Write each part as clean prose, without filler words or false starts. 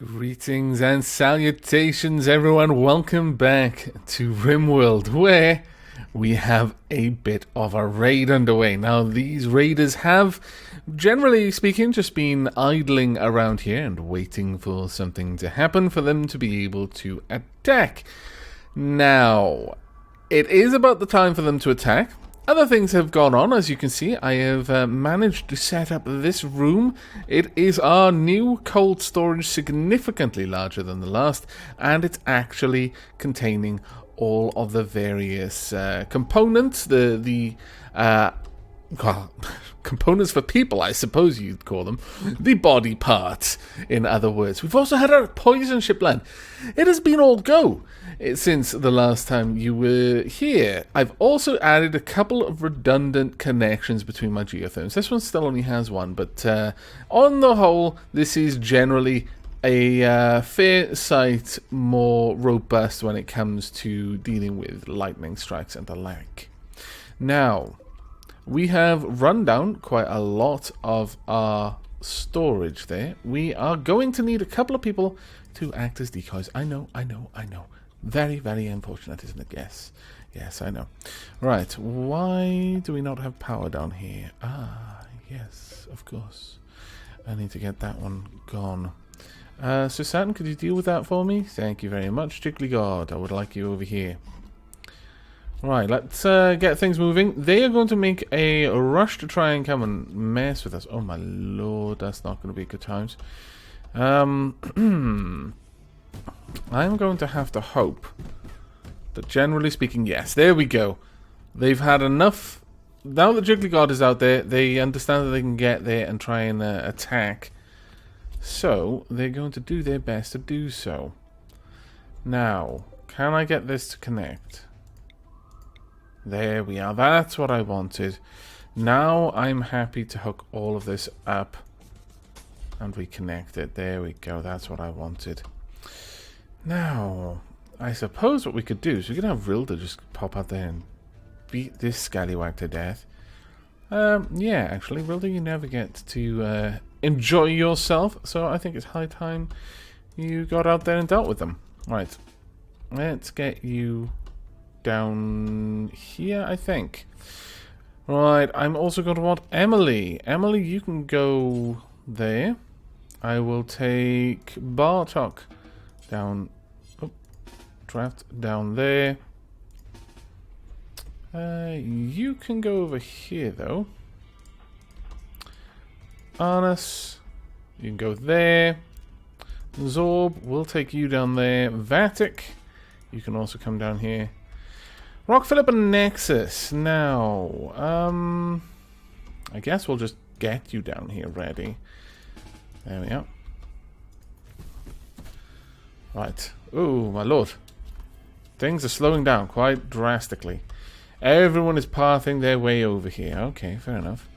Greetings and salutations, everyone. Welcome back to Rimworld, where we have a bit of a raid underway. Now, these raiders have, generally speaking, just been idling around here and waiting for something to happen for them to be able to attack. Now, it is about the time for them to attack. Other things have gone on. As you can see, I have managed to set up this room. It is our new cold storage, significantly larger than the last, and it's actually containing all of the various components, well, components for people, I suppose you'd call them. The body parts, in other words. We've also had our poison ship land. It has been all go since the last time you were here. I've also added a couple of redundant connections between my geotherms. This one still only has one, but on the whole, this is generally a fair sight more robust when it comes to dealing with lightning strikes and the like. Now, we have run down quite a lot of our storage there. We are going to need a couple of people to act as decoys. I know. Very, very unfortunate, isn't it? Yes, I know. Right, why do we not have power down here? Ah, yes, of course. I need to get that one gone. So Saturn, could you deal with that for me? Thank you very much. Jiggly I would like you over here. Right, let's get things moving. They are going to make a rush to try and come and mess with us. Oh my lord, that's not going to be good times. I'm going to have to hope that, generally speaking, yes, there we go. They've had enough. Now that Jiggly is out there, they understand that they can get there and try and attack. So, they're going to do their best to do so. Now, can I get this to connect? There we are. That's what I wanted. Now I'm happy to hook all of this up and reconnect it. There we go. That's what I wanted. Now, I suppose what we could do is we could have Rilda just pop out there and beat this scallywag to death. Yeah, actually, Rilda, you never get to enjoy yourself, so I think it's high time you got out there and dealt with them. Right, let's get you down here, I think. Right, I'm also going to want Emily. Emily, you can go there. I will take Bartok down, draft down there. You can go over here though. Arnus, you can go there. Zorb, we'll take you down there. Vatic, you can also come down here. Rock Phillip and Nexus. Now, I guess we'll just get you down here ready. There we are. Right. Oh, my lord. Things are slowing down quite drastically. Everyone is pathing their way over here. Okay, fair enough.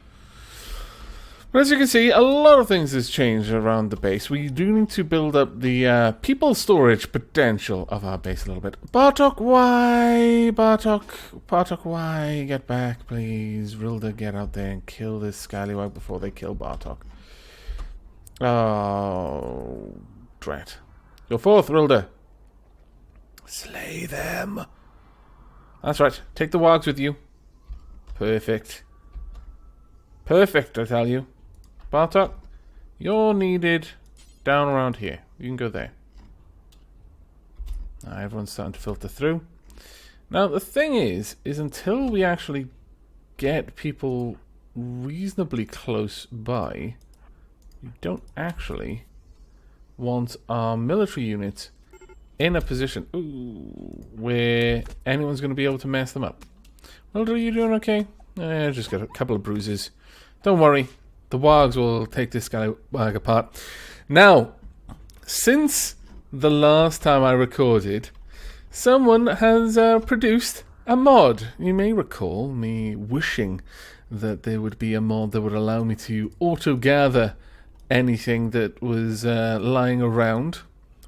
But as you can see, a lot of things has changed around the base. We do need to build up the people storage potential of our base a little bit. Bartok, why? Bartok, why? Get back, please. Rilda, get out there and kill this scallywag before they kill Bartok. Oh, drat. Go forth, Rilda. Slay them. That's right. Take the wargs with you. Perfect. Perfect, I tell you. Bartok, you're needed down around here. You can go there. Now, everyone's starting to filter through. Now, the thing is until we actually get people reasonably close by, we don't actually want our military units in a position where anyone's going to be able to mess them up. Well, are you doing okay? Just got a couple of bruises. Don't worry. The wargs will take this guy apart. Now, since the last time I recorded, someone has produced a mod. You may recall me wishing that there would be a mod that would allow me to auto-gather anything that was lying around.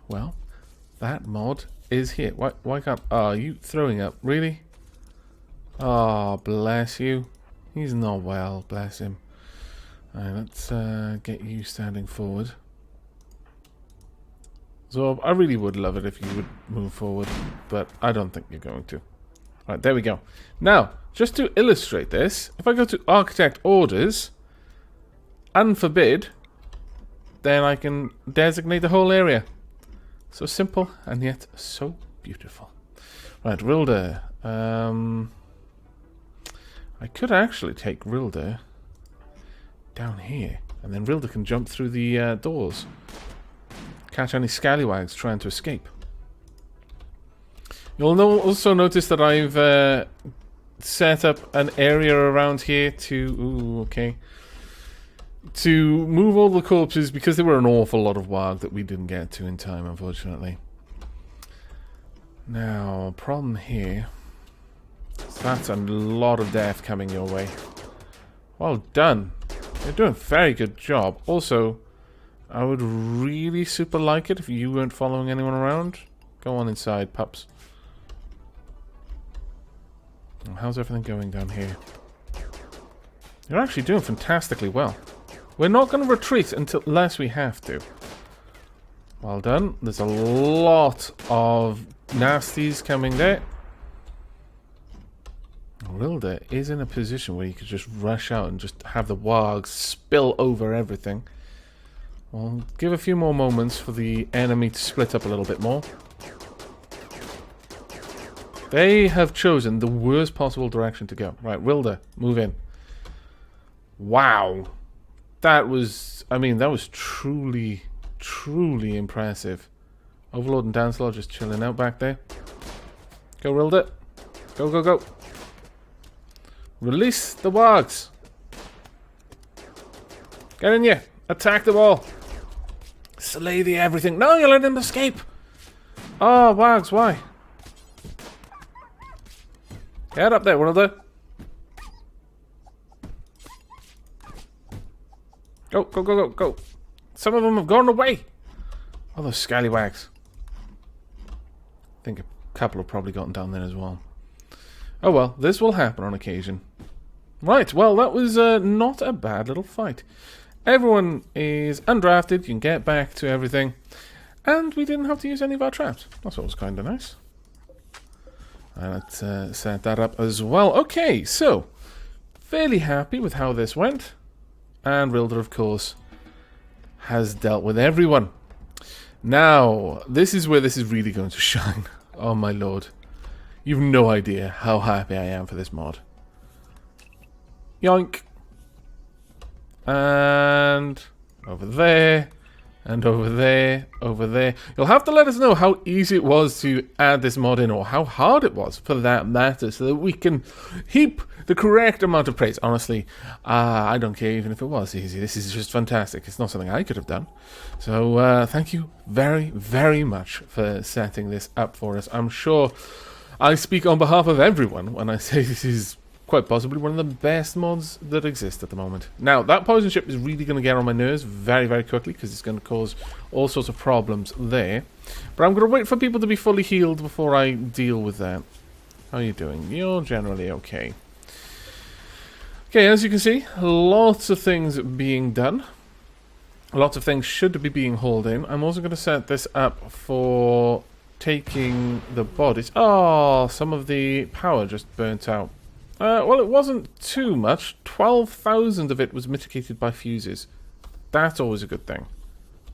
Well, that mod is here. Why can't... Oh, are you throwing up? Really? Oh, bless you. He's not well, bless him. Alright, let's get you standing forward. So I really would love it if you would move forward, but I don't think you're going to. Right, there we go. Now, just to illustrate this, if I go to Architect Orders, Unforbid, then I can designate the whole area. So simple, and yet so beautiful. Right, Rilder. I could actually take Rilder down here, and then Rilder can jump through the doors. Catch any scallywags trying to escape. You'll also notice that I've set up an area around here to to move all the corpses, because there were an awful lot of warg that we didn't get to in time, unfortunately. Now, problem here. That's a lot of death coming your way. Well done. You're doing a very good job. Also, I would really super like it if you weren't following anyone around. Go on inside, pups. How's everything going down here? You're actually doing fantastically well. We're not going to retreat unless we have to. Well done. There's a lot of nasties coming there. Rilder is in a position where you could just rush out and just have the wargs spill over everything. We'll give a few more moments for the enemy to split up a little bit more. They have chosen the worst possible direction to go. Right, Rilder, move in. Wow. That was, I mean, that was truly, truly impressive. Overlord and Dancelor just chilling out back there. Go, Rilder. Go, go, go. Release the wargs. Get in here. Attack them all. Slay the everything. No, you let them escape. Oh, wargs, why? Get up there, Rilder. Go, go, go, go, go. Some of them have gone away. Oh, those scallywags. I think a couple have probably gotten down there as well. Oh well, this will happen on occasion. Right, well, that was not a bad little fight. Everyone is undrafted, you can get back to everything. And we didn't have to use any of our traps. That's what was kind of nice. Let's set that up as well. Okay, so, fairly happy with how this went. And Rilder, of course, has dealt with everyone. Now, this is where this is really going to shine. Oh my lord. You've no idea how happy I am for this mod. Yoink. And over there. And over there. Over there. You'll have to let us know how easy it was to add this mod in, or how hard it was for that matter, so that we can heap the correct amount of praise. Honestly, I don't care even if it was easy. This is just fantastic. It's not something I could have done. So thank you very, very much for setting this up for us. I'm sure I speak on behalf of everyone when I say this is quite possibly one of the best mods that exist at the moment. Now, that poison ship is really going to get on my nerves very, very quickly, because it's going to cause all sorts of problems there. But I'm going to wait for people to be fully healed before I deal with that. How are you doing? You're generally okay. Okay, as you can see, lots of things being done. Lots of things should be being hauled in. I'm also going to set this up for taking the bodies. Oh, some of the power just burnt out. Well, it wasn't too much. 12,000 of it was mitigated by fuses. That's always a good thing.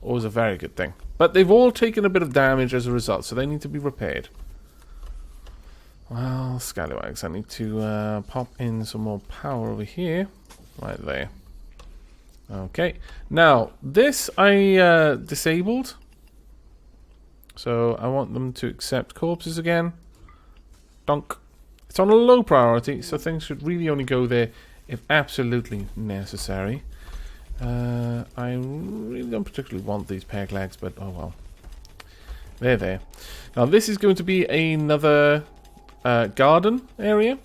Always a very good thing. But they've all taken a bit of damage as a result, so they need to be repaired. Well, scallywags, I need to pop in some more power over here. Right there. Okay. Now, this I disabled. So I want them to accept corpses again. Donk. It's on a low priority, so things should really only go there if absolutely necessary. I really don't particularly want these peg legs, but oh well. They're there. Now this is going to be another garden area.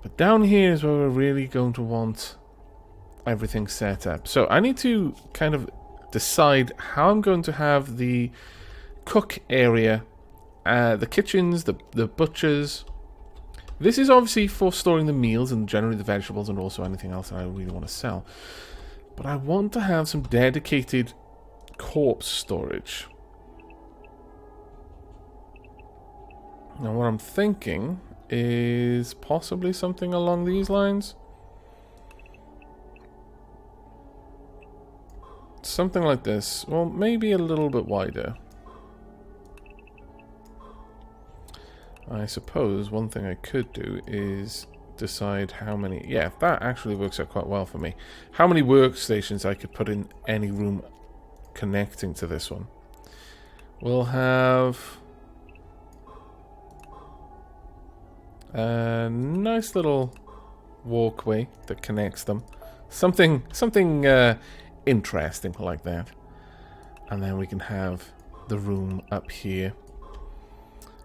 But down here is where we're really going to want everything set up. So I need to kind of decide how I'm going to have the cook area, the kitchens, the butchers. This is obviously for storing the meals and generally the vegetables and also anything else that I really want to sell. But I want to have some dedicated corpse storage. Now what I'm thinking is possibly something along these lines. Something like this. Well, maybe a little bit wider. I suppose one thing I could do is decide how many... Yeah, that actually works out quite well for me. How many workstations I could put in any room connecting to this one. We'll have a nice little walkway that connects them. Something interesting like that. And then we can have the room up here.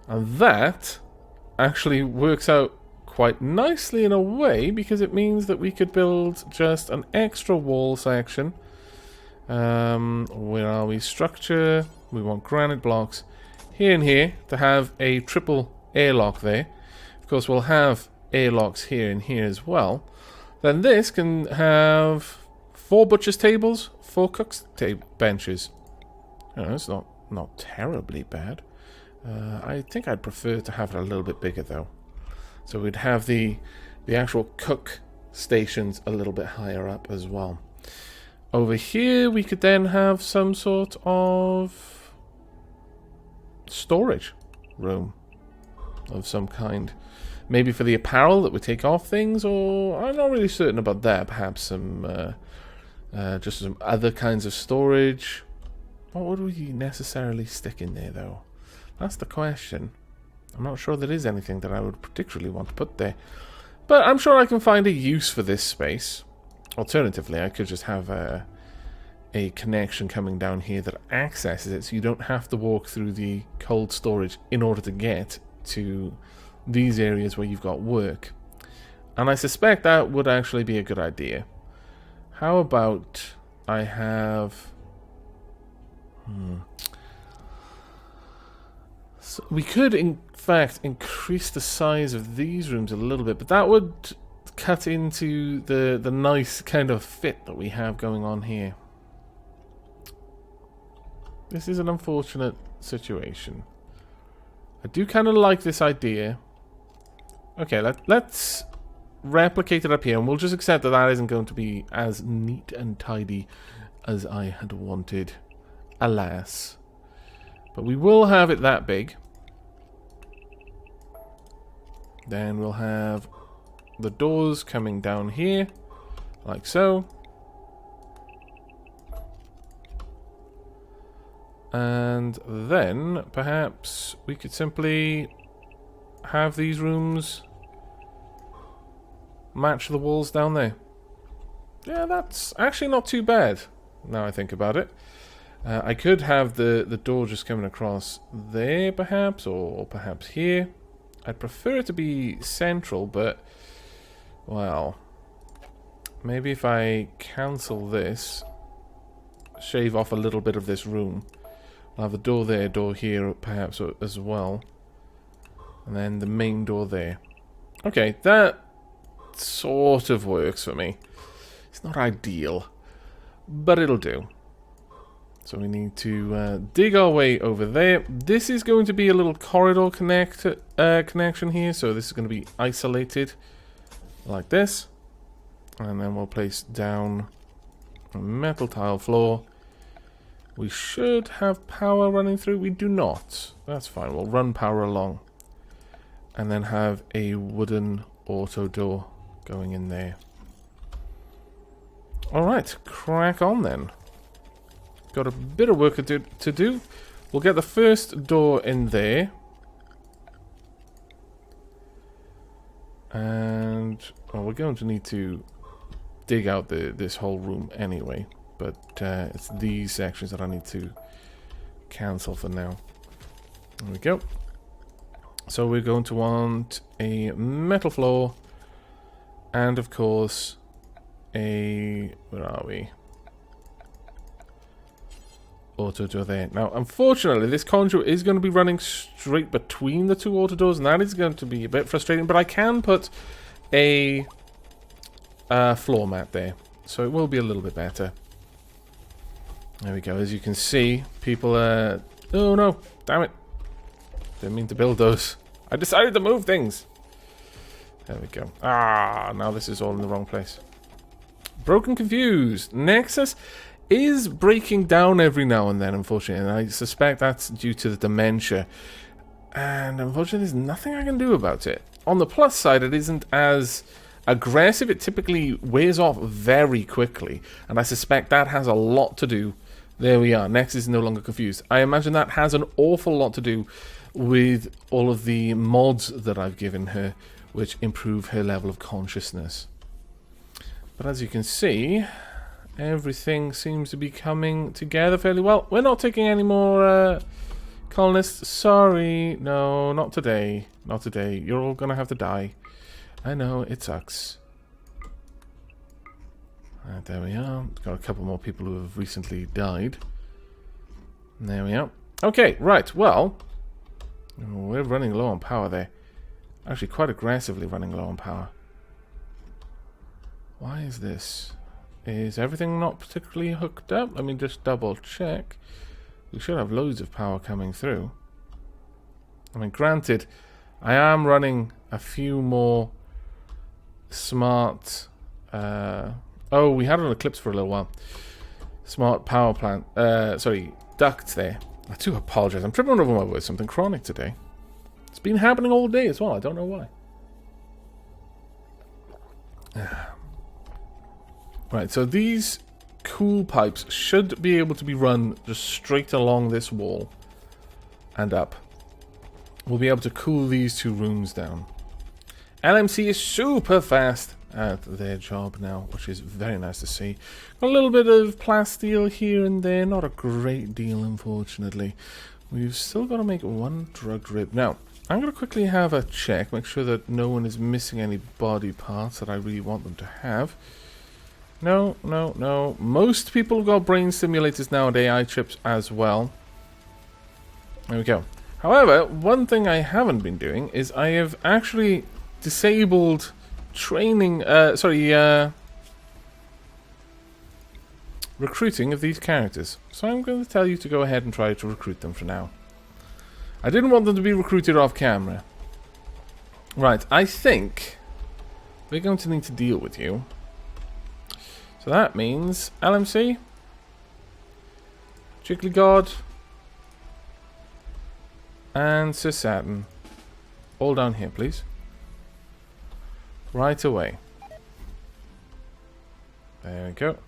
And that actually works out quite nicely in a way, because it means that we could build just an extra wall section. Where are we? Structure. We want granite blocks here and here to have a triple airlock there. Of course, we'll have airlocks here and here as well. Then this can have 4 butcher's tables, 4 cook's benches. Oh, it's not terribly bad. I think I'd prefer to have it a little bit bigger though. So we'd have the actual cook stations a little bit higher up as well. Over here we could then have some sort of storage room of some kind. Maybe for the apparel that we take off things, or I'm not really certain about that. Perhaps some just some other kinds of storage. What would we necessarily stick in there though? That's the question. I'm not sure there is anything that I would particularly want to put there. But I'm sure I can find a use for this space. Alternatively, I could just have a connection coming down here that accesses it, so you don't have to walk through the cold storage in order to get to these areas where you've got work. And I suspect that would actually be a good idea. How about I have... So we could, in fact, increase the size of these rooms a little bit, but that would cut into the nice kind of fit that we have going on here. This is an unfortunate situation. I do kind of like this idea. Okay, let's replicate it up here, and we'll just accept that that isn't going to be as neat and tidy as I had wanted. Alas. But we will have it that big. Then we'll have the doors coming down here, like so. And then, perhaps, we could simply have these rooms match the walls down there. Yeah, that's actually not too bad, now I think about it. I could have the door just coming across there, perhaps, or perhaps here. I'd prefer it to be central, but, well, maybe if I cancel this, shave off a little bit of this room, I'll have a door there, door here, perhaps, as well. And then the main door there. Okay, that sort of works for me. It's not ideal, but it'll do. So we need to dig our way over there. This is going to be a little corridor connection here, so this is going to be isolated like this. And then we'll place down a metal tile floor. We should have power running through. We do not. That's fine. We'll run power along. And then have a wooden auto door going in there. Alright, crack on then. Got a bit of work to do. We'll get the first door in there. And, well, we're going to need to dig out this whole room anyway. But it's these sections that I need to cancel for now. There we go. So we're going to want a metal floor. And, of course, where are we? Auto door there. Now, unfortunately, this conduit is going to be running straight between the two auto doors, and that is going to be a bit frustrating, but I can put a floor mat there, so it will be a little bit better. There we go. As you can see, people are... Oh no, damn it. Didn't mean to build those. I decided to move things. There we go. Ah, now this is all in the wrong place. Broken Confused. Nexus is breaking down every now and then, unfortunately, and I suspect that's due to the dementia. And unfortunately, there's nothing I can do about it. On the plus side, it isn't as aggressive. It typically wears off very quickly, and I suspect that has a lot to do... There we are. Nexus is no longer confused. I imagine that has an awful lot to do with all of the mods that I've given her, which improve her level of consciousness. But as you can see, everything seems to be coming together fairly well. We're not taking any more colonists. Sorry. No, not today. Not today. You're all going to have to die. I know, it sucks. There we are. Got a couple more people who have recently died. There we are. Okay, right. Well, we're running low on power there. Actually, quite aggressively running low on power. Why is this? Is everything not particularly hooked up? Let me just double check. We should have loads of power coming through. I mean, granted, I am running a few more smart... oh, we had an eclipse for a little while. Smart power plant. Sorry, ducts there. I do apologize. I'm tripping over my words. Something chronic today. It's been happening all day as well. I don't know why. Right, so these cool pipes should be able to be run just straight along this wall and up. We'll be able to cool these two rooms down. LMC is super fast at their job now, which is very nice to see. A little bit of plasteel here and there, not a great deal, unfortunately. We've still got to make one drugged rib. Now, I'm going to quickly have a check, make sure that no one is missing any body parts that I really want them to have. No, no, no. Most people have got brain stimulators now and AI chips as well. There we go. However, one thing I haven't been doing is I have actually disabled training, recruiting of these characters. So I'm going to tell you to go ahead and try to recruit them for now. I didn't want them to be recruited off camera. Right, I think we're going to need to deal with you. So that means LMC, Jiggly God, and Sir Saturn. All down here, please. Right away. There we go.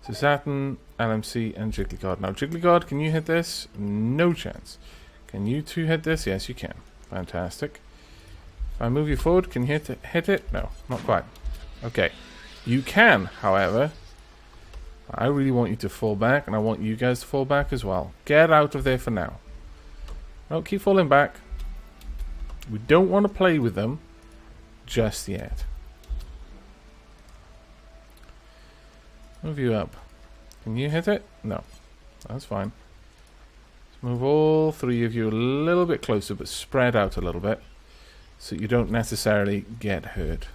Sir Saturn, LMC, and Jiggly God. Now, Jiggly God, can you hit this? No chance. Can you two hit this? Yes, you can. Fantastic. If I move you forward, can you hit it? No, not quite. Okay. You can, however. I really want you to fall back, and I want you guys to fall back as well. Get out of there for now. No, keep falling back. We don't want to play with them just yet. Move you up. Can you hit it? No. That's fine. Let's move all three of you a little bit closer, but spread out a little bit, so you don't necessarily get hurt.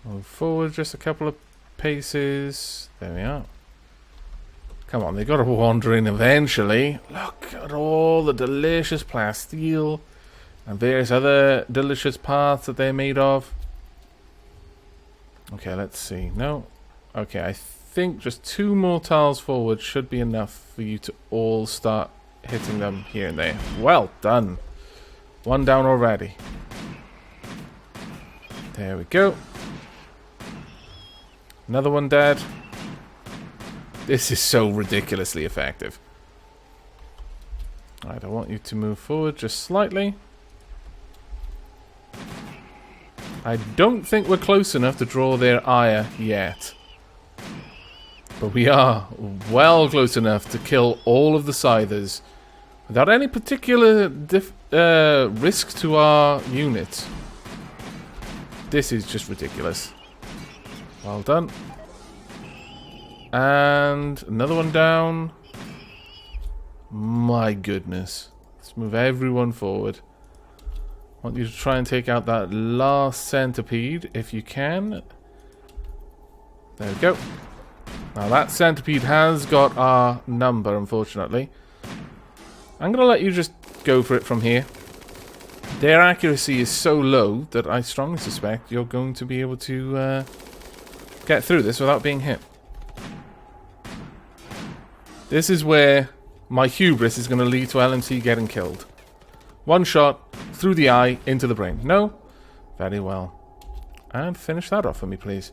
Move forward just a couple of paces. There we are. Come on, they've got to wander in eventually. Look at all the delicious plasteel and various other delicious parts that they're made of. Okay, let's see. No. Okay, I think just 2 more tiles forward should be enough for you to all start hitting them here and there. Well done. 1 down already. There we go. Another one dead. This is so ridiculously effective. Alright, I want you to move forward just slightly. I don't think we're close enough to draw their ire yet. But we are well close enough to kill all of the Scythers without any particular risk to our units. This is just ridiculous. Well done. And another one down. My goodness. Let's move everyone forward. I want you to try and take out that last centipede if you can. There we go. Now that centipede has got our number, unfortunately. I'm going to let you just go for it from here. Their accuracy is so low that I strongly suspect you're going to be able to get through this without being hit. This is where my hubris is going to lead to LMC getting killed. One shot, through the eye, into the brain. No? Very well. And finish that off for me, please.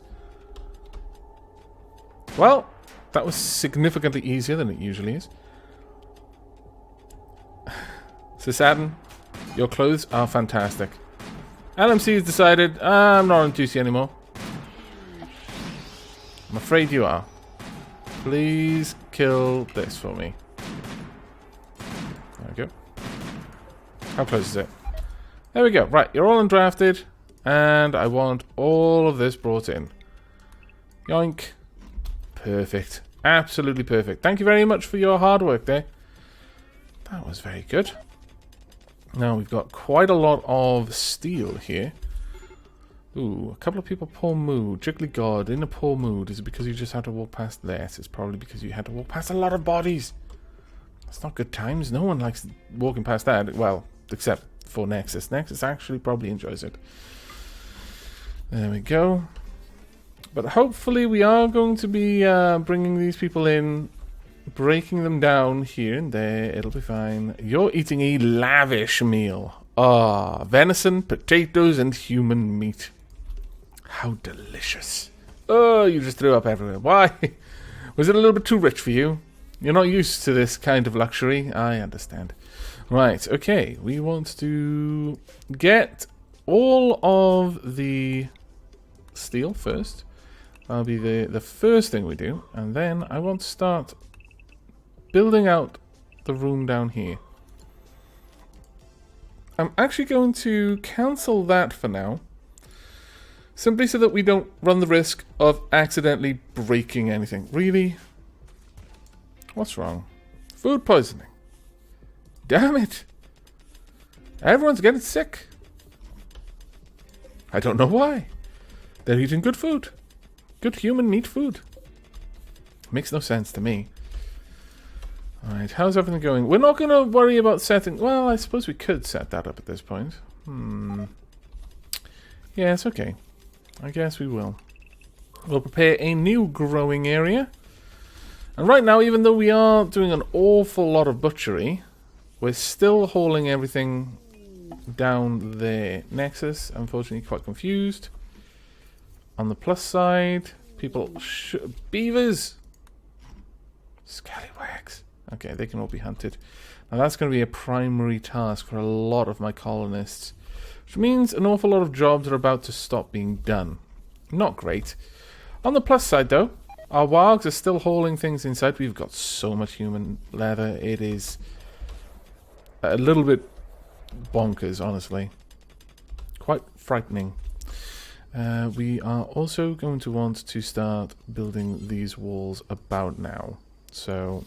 Well, that was significantly easier than it usually is. Sisadin, your clothes are fantastic. LMC has decided, I'm not on duty anymore. I'm afraid you are. Please kill this for me. There we go. How close is it? There we go. Right, you're all undrafted. And I want all of this brought in. Yoink. Perfect. Absolutely perfect. Thank you very much for your hard work there. That was very good. Now we've got quite a lot of steel here. Ooh, a couple of people poor mood. Jiggly God in a poor mood. Is it because you just had to walk past this? It's probably because you had to walk past a lot of bodies. That's not good times. No one likes walking past that. Well, except for Nexus. Nexus actually probably enjoys it. There we go. But hopefully we are going to be bringing these people in, breaking them down here and there. It'll be fine. You're eating a lavish meal. Ah, venison, potatoes, and human meat. How delicious. Oh, you just threw up everywhere. Why? Was it a little bit too rich for you? You're not used to this kind of luxury. I understand. Right, okay. We want to get all of the steel first. That'll be the first thing we do. And then I want to start building out the room down here. I'm actually going to cancel that for now. Simply so that we don't run the risk of accidentally breaking anything. Really? What's wrong? Food poisoning. Damn it. Everyone's getting sick. I don't know why. They're eating good food. Good human meat food. Makes no sense to me. Alright, how's everything going? We're not going to worry about setting... Well, I suppose we could set that up at this point. Yeah, it's okay. I guess we will. We'll prepare a new growing area. And right now, even though we are doing an awful lot of butchery, we're still hauling everything down there. Nexus, unfortunately, quite confused. On the plus side, people... Beavers! Scallywags. Okay, they can all be hunted. Now that's going to be a primary task for a lot of my colonists. Which means an awful lot of jobs are about to stop being done. Not great. On the plus side, though, our wargs are still hauling things inside. We've got so much human leather. It is a little bit bonkers, honestly. Quite frightening. We are also going to want to start building these walls about now. So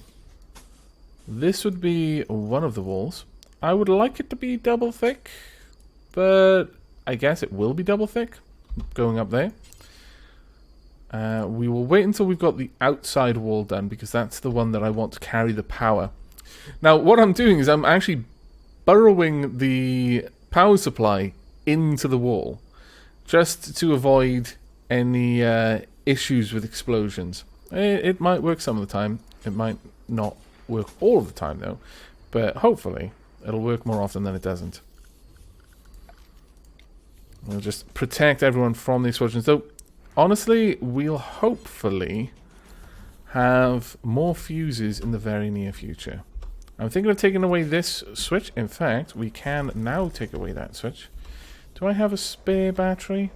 this would be one of the walls. I would like it to be double thick, but I guess it will be double thick going up there. We will wait until we've got the outside wall done, because that's the one that I want to carry the power. Now, what I'm doing is I'm actually burrowing the power supply into the wall, just to avoid any issues with explosions. It might work some of the time. It might not work all of the time, though. But hopefully, it'll work more often than it doesn't. We'll just protect everyone from the explosions. Though, honestly, we'll hopefully have more fuses in the very near future. I'm thinking of taking away this switch. In fact, we can now take away that switch. Do I have a spare battery?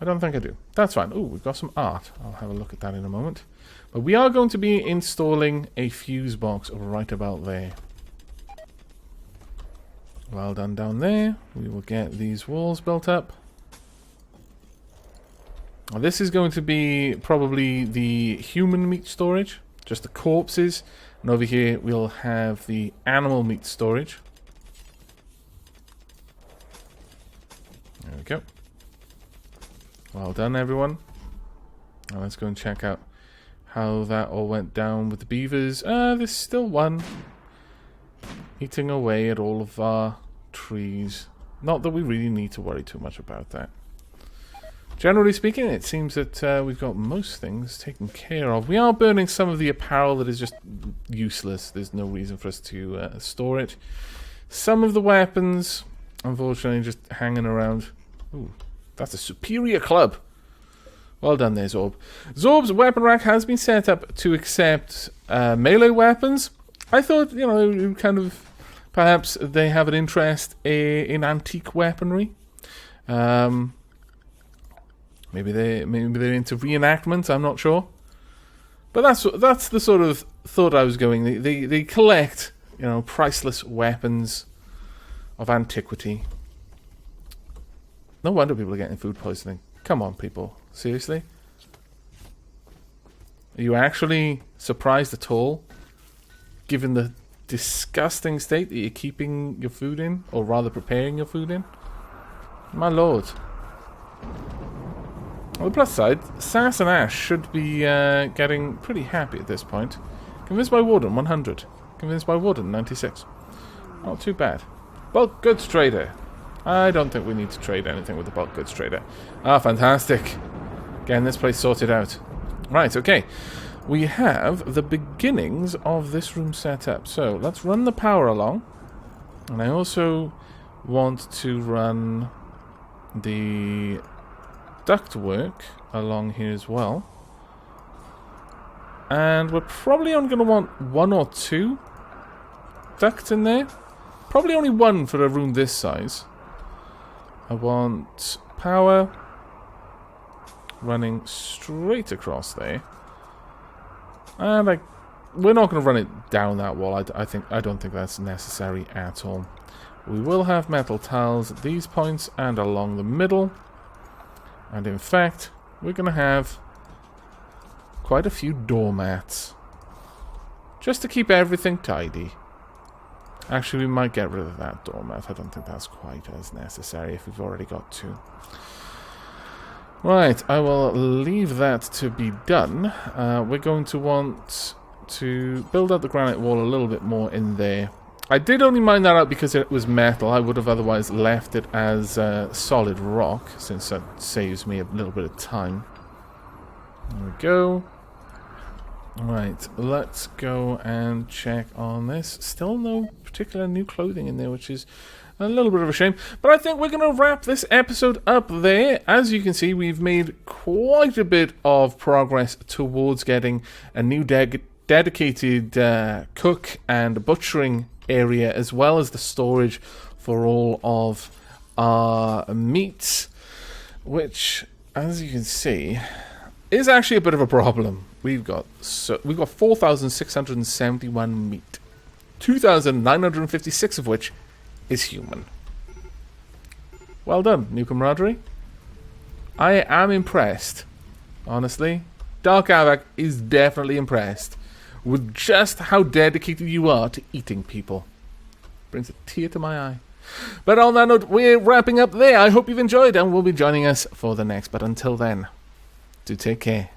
I don't think I do. That's fine. Ooh, we've got some art. I'll have a look at that in a moment. But we are going to be installing a fuse box right about there. Well done down there. We will get these walls built up. Now, this is going to be probably the human meat storage. Just the corpses. And over here we'll have the animal meat storage. There we go. Well done, everyone. Now let's go and check out how that all went down with the beavers. There's still one eating away at all of our trees. Not that we really need to worry too much about that. Generally speaking, it seems that we've got most things taken care of. We are burning some of the apparel that is just useless. There's no reason for us to store it. Some of the weapons, unfortunately, just hanging around. Ooh, that's a superior club. Well done there, Zorb. Zorb's weapon rack has been set up to accept melee weapons. I thought, you know, kind of, perhaps they have an interest in antique weaponry. Maybe they're into reenactment. I'm not sure, but that's the sort of thought I was going. They collect, you know, priceless weapons of antiquity. No wonder people are getting food poisoning. Come on, people. Seriously? Are you actually surprised at all, given the disgusting state that you're keeping your food in, or rather preparing your food in? My lord. On the plus side, Sass and Ash should be getting pretty happy at this point. Convinced by Warden, 100. Convinced by Warden, 96. Not too bad. Bulk goods trader. I don't think we need to trade anything with the bulk goods trader. Ah, fantastic. Getting this place sorted out. Right, okay. We have the beginnings of this room set up. So, let's run the power along. And I also want to run the ductwork along here as well. And we're probably only going to want 1 or 2 ducts in there. Probably only 1 for a room this size. I want power running straight across there. And we're not going to run it down that wall. I don't think that's necessary at all. We will have metal tiles at these points and along the middle. And in fact, we're going to have quite a few doormats. Just to keep everything tidy. Actually, we might get rid of that doormat. I don't think that's quite as necessary if we've already got 2. Right, I will leave that to be done. We're going to want to build up the granite wall a little bit more in there. I did only mine that out because it was metal. I would have otherwise left it as solid rock, since that saves me a little bit of time. There we go. Right, let's go and check on this. Still no particular new clothing in there, which is a little bit of a shame. But I think we're going to wrap this episode up there. As you can see, we've made quite a bit of progress towards getting a new dedicated cook and butchering area, as well as the storage for all of our meats, which, as you can see, is actually a bit of a problem. We've got 4,671 meat, 2,956 of which is human. Well done, new camaraderie. I am impressed, honestly. Dark Havoc is definitely impressed with just how dedicated you are to eating people. Brings a tear to my eye. But on that note, we're wrapping up there. I hope you've enjoyed and will be joining us for the next. But until then, do take care.